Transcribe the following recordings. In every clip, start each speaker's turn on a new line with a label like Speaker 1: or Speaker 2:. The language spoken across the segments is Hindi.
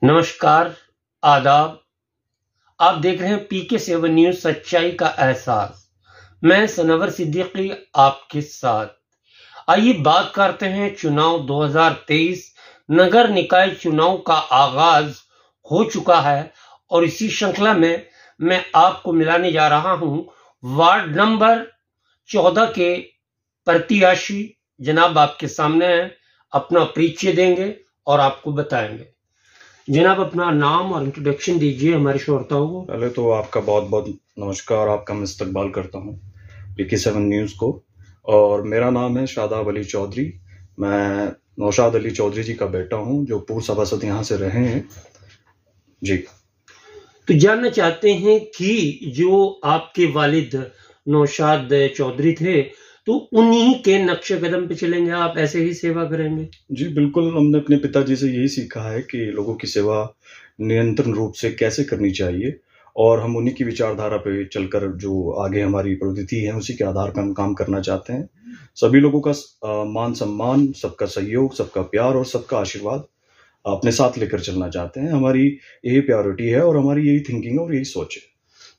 Speaker 1: नमस्कार, आदाब। आप देख रहे हैं PK7 न्यूज, सच्चाई का एहसास। मैं सनवर सिद्दीकी आपके साथ। आइए बात करते हैं चुनाव 2023। नगर निकाय चुनाव का आगाज हो चुका है और इसी श्रृंखला में मैं आपको मिलाने जा रहा हूं वार्ड नंबर 14 के प्रत्याशी। जनाब आपके सामने है, अपना परिचय देंगे और आपको बताएंगे। जनाब अपना नाम और इंट्रोडक्शन दीजिए हमारे श्रोताओं को।
Speaker 2: पहले तो आपका बहुत बहुत नमस्कार, आपका मैं इस्तकबाल करता हूँ PK7 न्यूज़ को। और मेरा नाम है शादाब अली चौधरी। मैं नौशाद अली चौधरी जी का बेटा हूँ जो पूर्व सभासद यहाँ से रहे हैं जी।
Speaker 1: तो जानना चाहते हैं कि जो आपके वालिद नौशाद चौधरी थे, तो उन्हीं के नक्शे कदम पे चलेंगे, आप ऐसे ही सेवा करेंगे?
Speaker 2: जी बिल्कुल, हमने अपने पिताजी से यही सीखा है कि लोगों की सेवा निरंतर रूप से कैसे करनी चाहिए और हम उन्हीं की विचारधारा पे चलकर जो आगे हमारी प्रवृत्ति है उसी के आधार पर हम काम करना चाहते हैं। सभी लोगों का मान सम्मान, सबका सहयोग, सबका प्यार और सबका आशीर्वाद अपने साथ लेकर चलना चाहते हैं। हमारी यही प्रायोरिटी है और हमारी यही थिंकिंग और यही सोच है।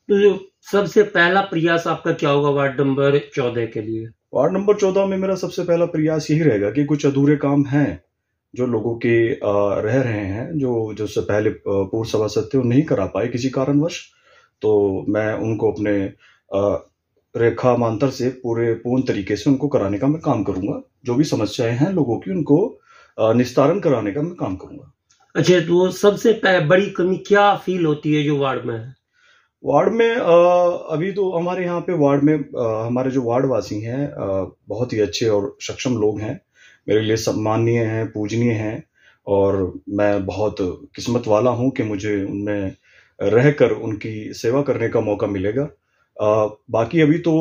Speaker 1: तो सबसे पहला प्रयास आपका क्या होगा वार्ड नंबर 14 के लिए?
Speaker 2: वार्ड नंबर 14 में मेरा सबसे पहला प्रयास यही रहेगा कि कुछ अधूरे काम हैं जो लोगों के रह रहे हैं, जो से पहले पूर्व सभासद थे वो नहीं करा पाए किसी कारणवश, तो मैं उनको अपने रेखा मांतर से पूर्ण तरीके से उनको कराने का मैं काम करूंगा। जो भी समस्याएं हैं लोगों की उनको निस्तारण कराने का मैं काम करूंगा।
Speaker 1: अच्छा, तो सबसे बड़ी कमी क्या फील होती है जो वार्ड में है?
Speaker 2: वार्ड में अभी तो हमारे यहाँ पे वार्ड में हमारे जो वार्डवासी हैं बहुत ही अच्छे और सक्षम लोग हैं, मेरे लिए सम्माननीय हैं, पूजनीय हैं और मैं बहुत किस्मत वाला हूं कि मुझे उनमें रहकर उनकी सेवा करने का मौका मिलेगा। बाकी अभी तो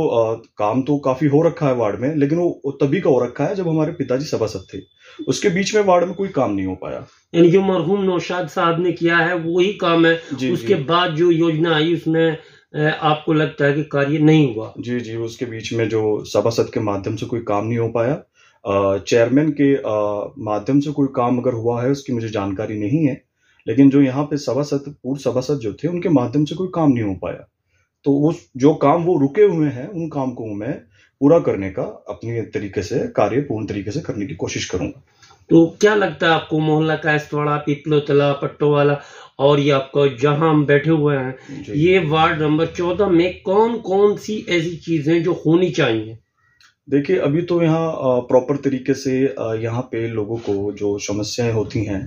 Speaker 2: काम तो काफी हो रखा है वार्ड में, लेकिन वो तभी का हो रखा है जब हमारे पिताजी सभासद थे। उसके बीच में वार्ड में कोई काम नहीं हो पाया।
Speaker 1: यानी जो मरहूम नौशाद साहब ने किया है वही काम है।
Speaker 2: जी,
Speaker 1: उसके बाद जो योजना आई उसमें आपको लगता है कि कार्य नहीं हुआ?
Speaker 2: जी जी, उसके बीच में जो सभासद के माध्यम से कोई काम नहीं हो पाया, चेयरमैन के माध्यम से कोई काम अगर हुआ है उसकी मुझे जानकारी नहीं है, लेकिन जो यहाँ पे पूर्व सभासद जो थे उनके माध्यम से कोई काम नहीं हो पाया। तो वो जो काम वो रुके हुए हैं उन काम को मैं पूरा करने का अपनी तरीके से कार्य पूर्ण तरीके से करने की कोशिश करूंगा।
Speaker 1: तो क्या लगता है आपको मोहल्ला कैसवाड़ा, पीपलोतला, पट्टोवाला और ये आपको जहां हम बैठे हुए हैं, ये वार्ड नंबर 14 में कौन कौन सी ऐसी चीजें जो होनी चाहिए?
Speaker 2: देखिए अभी तो यहाँ प्रॉपर तरीके से यहाँ पे लोगों को जो समस्याएं होती हैं,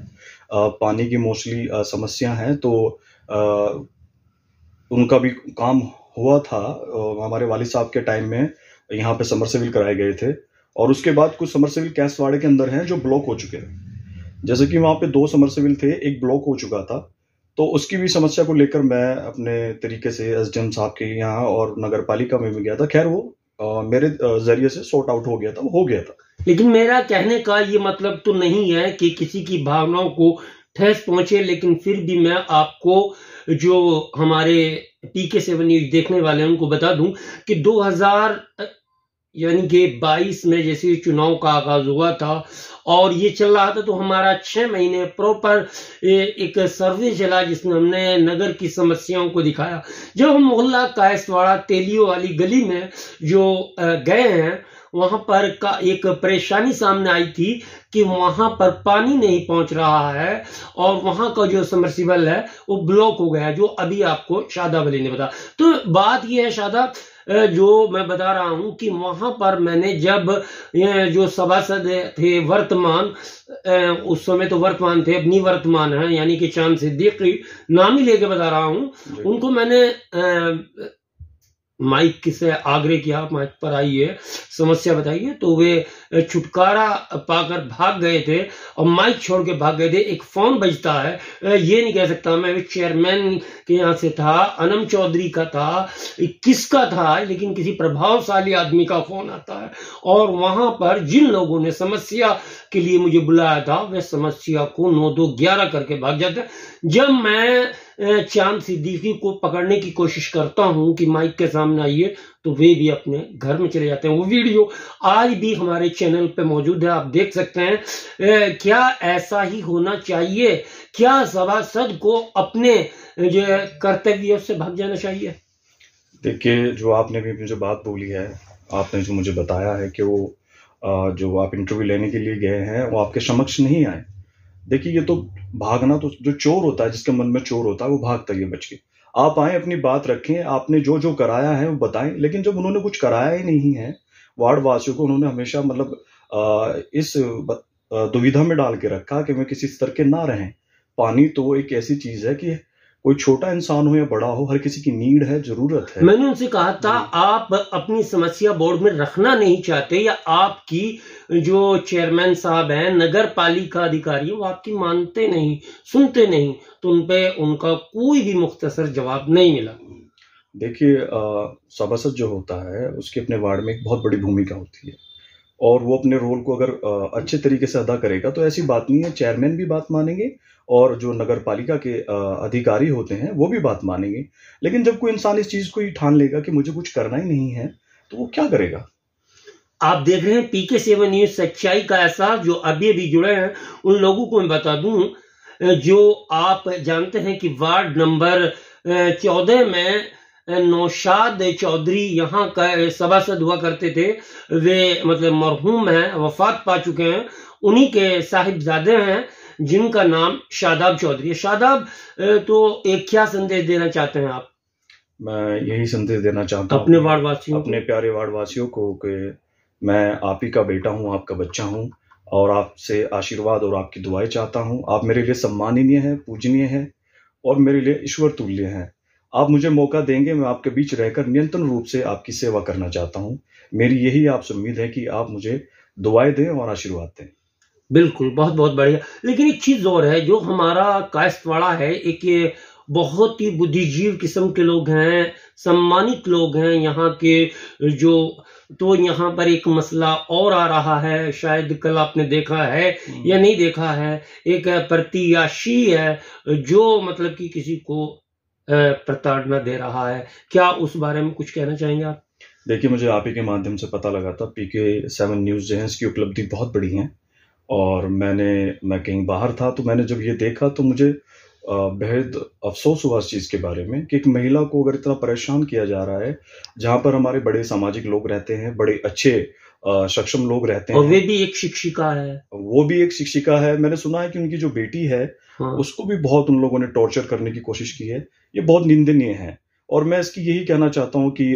Speaker 2: पानी की मोस्टली समस्या है, तो उनका भी काम हुआ था। हमारे वालिद साहब के टाइम में यहाँ पे समरसेबिल कराए गए थे और उसके बाद कुछ समरसेबिल कैसवाड़े के अंदर हैं जो ब्लॉक हो चुके हैं। जैसे कि वहाँ पे 2 समरसेबिल थे, एक ब्लॉक हो चुका था, तो उसकी भी समस्या को लेकर मैं अपने तरीके से SDM साहब के यहाँ और नगर पालिका में भी गया था। खैर वो मेरे जरिए से सॉर्ट आउट हो गया था, वो हो गया था।
Speaker 1: लेकिन मेरा कहने का ये मतलब तो नहीं है कि किसी की भावनाओं को ठेस पहुंचे, लेकिन फिर भी मैं आपको जो हमारे PK7 न्यूज देखने वाले हैं उनको बता दूं कि 2000 यानी कि 22 में जैसे चुनाव का आगाज हुआ था और ये चल रहा था, तो हमारा 6 महीने प्रॉपर एक सर्वे चला जिसमें हमने नगर की समस्याओं को दिखाया। जब हम मोहल्ला कैसवाड़ा तेलियो वाली गली में जो गए हैं, वहां पर का एक परेशानी सामने आई थी कि वहां पर पानी नहीं पहुंच रहा है और वहां का जो सबमर्सिबल है वो ब्लॉक हो गया, जो अभी आपको शादाब अली ने बताया। तो बात ये है शादाब, जो मैं बता रहा हूं कि वहां पर मैंने जब जो सभासद थे वर्तमान, उस समय तो वर्तमान थे, अब निवर्तमान है, यानी कि चांद सिद्दीकी नाम ही लेके बता रहा हूं, उनको मैंने माइक से आग्रह किया, माइक पर आइए, समस्या बताइए, तो वे छुटकारा पाकर भाग गए थे और माइक छोड़ के भाग गए थे। एक फोन बजता है, ये नहीं कह सकता मैं चेयरमैन के यहाँ से था, अनम चौधरी का था, किसका था, लेकिन किसी प्रभावशाली आदमी का फोन आता है और वहां पर जिन लोगों ने समस्या के लिए मुझे बुलाया था वे समस्या को 9-2-11 करके भाग जाते हैं। जब मैं चांद सिद्दीकी को पकड़ने की कोशिश करता हूं कि माइक के सामने आइए, तो वे भी अपने घर में चले जाते हैं। वो वीडियो आज भी हमारे चैनल पे मौजूद है, आप देख सकते हैं। क्या ऐसा ही होना चाहिए? क्या सभासद को अपने जो कर्तव्यों से भाग जाना चाहिए?
Speaker 2: देखिए, जो आपने भी मुझे बात बोली है, आपने जो मुझे बताया है कि वो जो आप इंटरव्यू लेने के लिए गए हैं वो आपके समक्ष नहीं आए। देखिए, ये तो भागना, तो जो चोर होता है, जिसके मन में चोर होता है वो भागता ही है बच के। आप आए, अपनी बात रखें, आपने जो जो कराया है वो बताएं। लेकिन जब उन्होंने कुछ कराया ही नहीं है वार्ड वासियों को, उन्होंने हमेशा मतलब इस दुविधा में डाल के रखा कि वे किसी स्तर के ना रहें। पानी तो एक ऐसी चीज है कि कोई छोटा इंसान हो या बड़ा हो, हर किसी की नीड है, जरूरत है।
Speaker 1: मैंने उनसे कहा था, आप अपनी समस्या बोर्ड में रखना नहीं चाहते, या आपकी जो चेयरमैन साहब हैं, नगर पालिका अधिकारी, वो आपकी मानते नहीं, सुनते नहीं, तो उनपे उनका कोई भी मुख्तसर जवाब नहीं मिला।
Speaker 2: देखिए, सभासद जो होता है उसके अपने वार्ड में एक बहुत बड़ी भूमिका होती है, और वो अपने रोल को अगर अच्छे तरीके से अदा करेगा तो ऐसी बात नहीं है, चेयरमैन भी बात मानेंगे और जो नगर पालिका के अधिकारी होते हैं वो भी बात मानेंगे। लेकिन जब कोई इंसान इस चीज को ही ठान लेगा कि मुझे कुछ करना ही नहीं है, तो वो क्या करेगा?
Speaker 1: आप देख रहे हैं PK7 न्यूज, सच्चाई का एहसास। जो अभी अभी जुड़े हैं उन लोगों को मैं बता दूं, जो आप जानते हैं कि वार्ड नंबर 14 में नौशाद चौधरी यहाँ का सभासद हुआ करते थे। वे मतलब मरहूम हैं, वफात पा चुके हैं। उन्हीं के साहिबजादे हैं जिनका नाम शादाब चौधरी है। शादाब, तो एक क्या संदेश देना चाहते हैं आप?
Speaker 2: मैं यही संदेश देना चाहता हूँ
Speaker 1: अपने वार्ड वासियों,
Speaker 2: अपने प्यारे वार्ड वासियों को कि मैं आप ही का बेटा हूँ, आपका बच्चा हूँ, और आपसे आशीर्वाद और आपकी दुआएं चाहता हूँ। आप मेरे लिए सम्माननीय हैं, पूजनीय हैं, और मेरे लिए ईश्वर तुल्य हैं। आप मुझे मौका देंगे, मैं आपके बीच रहकर निरंतर रूप से आपकी सेवा करना चाहता हूँ। मेरी यही आपसे उम्मीद है कि आप मुझे दुआएं दें और आशीर्वाद दें।
Speaker 1: बिल्कुल, बहुत बहुत बढ़िया। लेकिन एक चीज और है, जो हमारा कायस्थवाड़ा है, एक ये बहुत ही बुद्धिजीव किस्म के लोग हैं, सम्मानित लोग हैं यहाँ के। जो तो यहाँ पर एक मसला और आ रहा है, शायद कल आपने देखा है या नहीं देखा है। एक प्रत्याशी है जो मतलब कि किसी को प्रताड़ना दे रहा है। क्या उस बारे में कुछ कहना चाहेंगे आप?
Speaker 2: देखिए, मुझे आप ही के माध्यम से पता लगा था PK7 न्यूज जो है इसकी उपलब्धि बहुत बड़ी है, और मैं कहीं बाहर था तो मैंने जब ये देखा तो मुझे बेहद अफसोस हुआ इस चीज के बारे में कि एक महिला को अगर इतना परेशान किया जा रहा है, जहां पर हमारे बड़े सामाजिक लोग रहते हैं, बड़े अच्छे सक्षम लोग रहते हैं,
Speaker 1: और वे भी एक शिक्षिका है।
Speaker 2: वो भी एक शिक्षिका है। मैंने सुना है कि उनकी जो बेटी है,
Speaker 1: हाँ।
Speaker 2: उसको भी बहुत उन लोगों ने टॉर्चर करने की कोशिश की है। ये बहुत निंदनीय है, और मैं इसकी यही कहना चाहता हूँ कि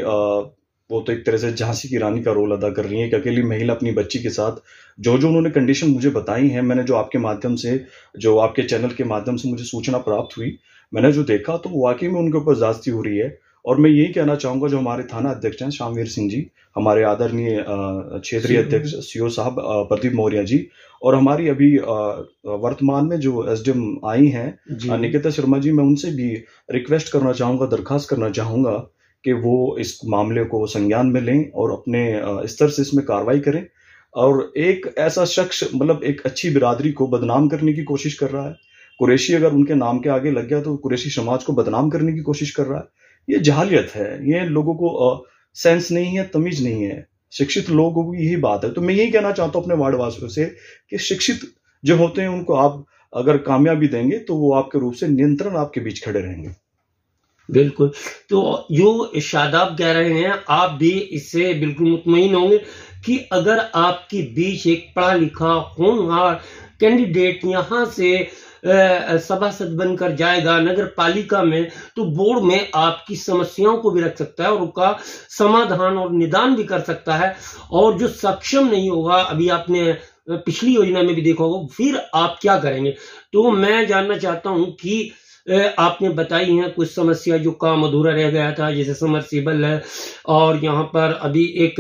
Speaker 2: वो तो एक तरह से झांसी की रानी का रोल अदा कर रही है कि अकेली महिला अपनी बच्ची के साथ जो जो उन्होंने कंडीशन मुझे बताई हैं, मैंने जो आपके माध्यम से, जो आपके चैनल के माध्यम से मुझे सूचना प्राप्त हुई, मैंने जो देखा तो वाकई में उनके ऊपर ज्यादती हो रही है। और मैं यही कहना चाहूंगा, जो हमारे थाना अध्यक्ष हैं शामवीर सिंह जी, हमारे आदरणीय क्षेत्रीय अध्यक्ष CO साहब प्रदीप मौर्य जी, और हमारी अभी वर्तमान में जो SDM आई हैं निकिता शर्मा जी, मैं उनसे भी रिक्वेस्ट करना चाहूंगा, दरखास्त करना चाहूंगा कि वो इस मामले को संज्ञान में लें और अपने स्तर से इसमें कार्रवाई करें। और एक ऐसा शख्स मतलब एक अच्छी बिरादरी को बदनाम करने की कोशिश कर रहा है। कुरैशी अगर उनके नाम के आगे लग गया तो कुरैशी समाज को बदनाम करने की कोशिश कर रहा है। ये जहालियत है, ये लोगों को सेंस नहीं है, तमीज नहीं है। शिक्षित लोगों की यही बात है। तो मैं यही कहना चाहता हूँ अपने वार्ड वासियों से कि शिक्षित जो होते हैं उनको आप अगर कामयाबी देंगे तो वो आपके रूप से नियंत्रण आपके बीच खड़े रहेंगे।
Speaker 1: बिल्कुल। तो जो शादाब कह रहे हैं, आप भी इससे बिल्कुल मुतमईन होंगे कि अगर आपके बीच एक पढ़ा लिखा होनहार कैंडिडेट यहाँ से सभासद बनकर जाएगा नगर पालिका में, तो बोर्ड में आपकी समस्याओं को भी रख सकता है और उनका समाधान और निदान भी कर सकता है। और जो सक्षम नहीं होगा, अभी आपने पिछली योजना में भी देखा होगा, फिर आप क्या करेंगे? तो मैं जानना चाहता हूं कि आपने बताई हैं कुछ समस्या जो काम अधूरा रह गया था, जैसे समरसीबल है, और यहाँ पर अभी एक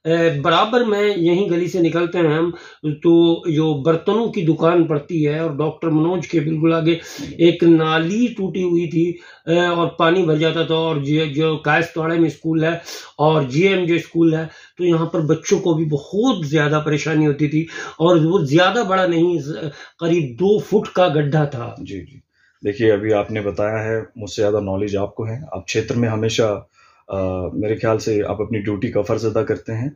Speaker 1: बराबर में यहीं गली से निकलते हैं हम तो जो बर्तनों की दुकान पड़ती है, और डॉक्टर मनोज के बिल्कुल आगे एक नाली टूटी हुई थी और पानी भर जाता था। और जो कायस्थवाड़ा में स्कूल है और GM जो स्कूल है, तो यहाँ पर बच्चों को भी बहुत ज्यादा परेशानी होती थी, और वो ज्यादा बड़ा नहीं, करीब 2 फुट का गड्ढा था।
Speaker 2: जी जी, देखिए, अभी आपने बताया है, मुझसे ज़्यादा नॉलेज आपको है। आप क्षेत्र में हमेशा मेरे ख्याल से आप अपनी ड्यूटी का फ़र्ज़ अदा करते हैं,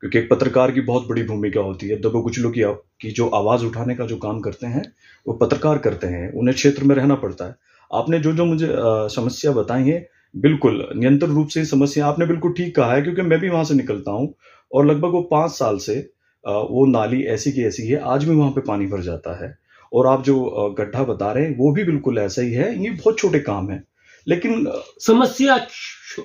Speaker 2: क्योंकि एक पत्रकार की बहुत बड़ी भूमिका होती है। दबे कुचलों की जो आवाज़ उठाने का जो काम करते हैं, वो पत्रकार करते हैं। उन्हें क्षेत्र में रहना पड़ता है। आपने जो-जो मुझे समस्या बताई है, बिल्कुल निरंतर रूप से समस्या आपने बिल्कुल ठीक कहा है, क्योंकि मैं भी वहाँ से निकलता हूँ और लगभग वो 5 साल से वो नाली ऐसी की ऐसी है, आज भी वहाँ पे पानी भर जाता है। और आप जो गड्ढा बता रहे हैं, वो भी बिल्कुल ऐसा ही है। ये बहुत छोटे काम हैं, लेकिन
Speaker 1: समस्या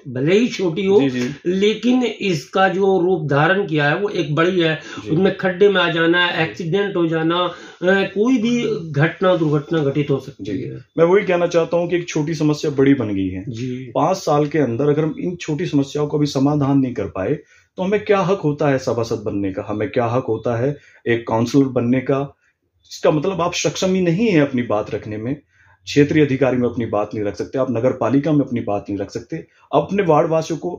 Speaker 1: भले ही छोटी हो,
Speaker 2: जी, जी।
Speaker 1: लेकिन इसका जो रूप धारण किया है वो एक बड़ी है।
Speaker 2: जी।
Speaker 1: उसमें खड्डे में आ जाना, एक्सीडेंट हो जाना, कोई भी दुर्घटना घटित हो सकती
Speaker 2: जी।
Speaker 1: है।
Speaker 2: मैं वही कहना चाहता हूँ कि एक छोटी समस्या बड़ी बन गई है।
Speaker 1: जी।
Speaker 2: 5 साल के अंदर अगर हम इन छोटी समस्याओं का भी समाधान नहीं कर पाए, तो हमें क्या हक होता है सभासद बनने का? हमें क्या हक होता है एक काउंसलर बनने का? इसका मतलब आप सक्षम ही नहीं है अपनी बात रखने में। क्षेत्रीय अधिकारी में अपनी बात नहीं रख सकते, आप नगर पालिका में अपनी बात नहीं रख सकते, अपने वार्ड वासियों को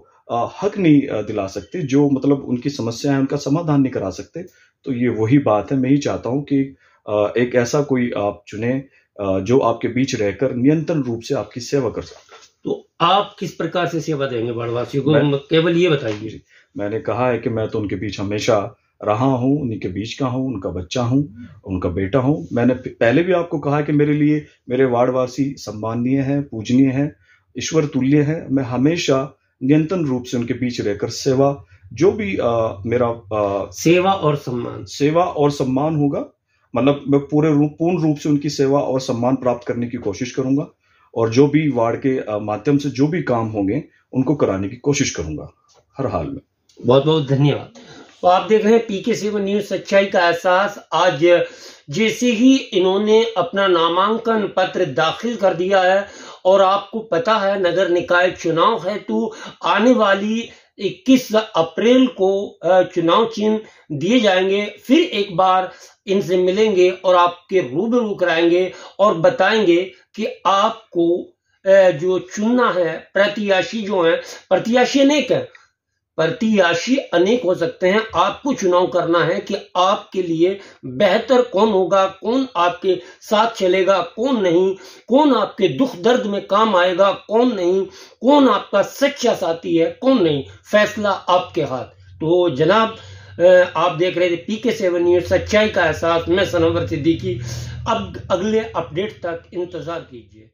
Speaker 2: हक नहीं दिला सकते, जो मतलब उनकी समस्या है उनका समाधान नहीं करा सकते। तो ये वही बात है, मैं ही चाहता हूँ कि एक ऐसा कोई आप चुने जो आपके बीच रहकर निरंतर रूप से आपकी सेवा कर सके।
Speaker 1: तो आप किस प्रकार से सेवा देंगे वार्डवासियों को?
Speaker 2: मैं
Speaker 1: केवल ये बताइए।
Speaker 2: मैंने कहा है कि मैं तो उनके बीच हमेशा रहा हूँ, उन्हीं के बीच का हूँ, उनका बच्चा हूँ, उनका बेटा हूँ। मैंने पहले भी आपको कहा है कि मेरे लिए मेरे वार्डवासी सम्माननीय हैं, पूजनीय हैं, ईश्वर तुल्य हैं। मैं हमेशा निरंतर रूप से उनके बीच रहकर सेवा जो भी मेरा सेवा और सम्मान होगा, मतलब मैं पूर्ण रूप से उनकी सेवा और सम्मान प्राप्त करने की कोशिश करूंगा और जो भी वार्ड के माध्यम से जो भी काम होंगे उनको कराने की कोशिश करूंगा हर हाल में।
Speaker 1: बहुत बहुत धन्यवाद। तो आप देख रहे हैं PK7 न्यूज, सच्चाई का एहसास। आज जैसे ही इन्होंने अपना नामांकन पत्र दाखिल कर दिया है और आपको पता है नगर निकाय चुनाव है, तो आने वाली 21 अप्रैल को चुनाव चिन्ह दिए जाएंगे। फिर एक बार इनसे मिलेंगे और आपके रूबरू कराएंगे और बताएंगे कि आपको जो चुनना है, प्रत्याशी अनेक हो सकते हैं। आपको चुनाव करना है कि आपके लिए बेहतर कौन होगा, कौन आपके साथ चलेगा, कौन नहीं, कौन आपके दुख दर्द में काम आएगा, कौन नहीं, कौन आपका सच्चा साथी है, कौन नहीं। फैसला आपके हाथ। तो जनाब, आप देख रहे थे PK7 न्यूज, सच्चाई का एहसास। मैं सनवर सिद्दीकी। अब अगले अपडेट तक इंतजार कीजिए।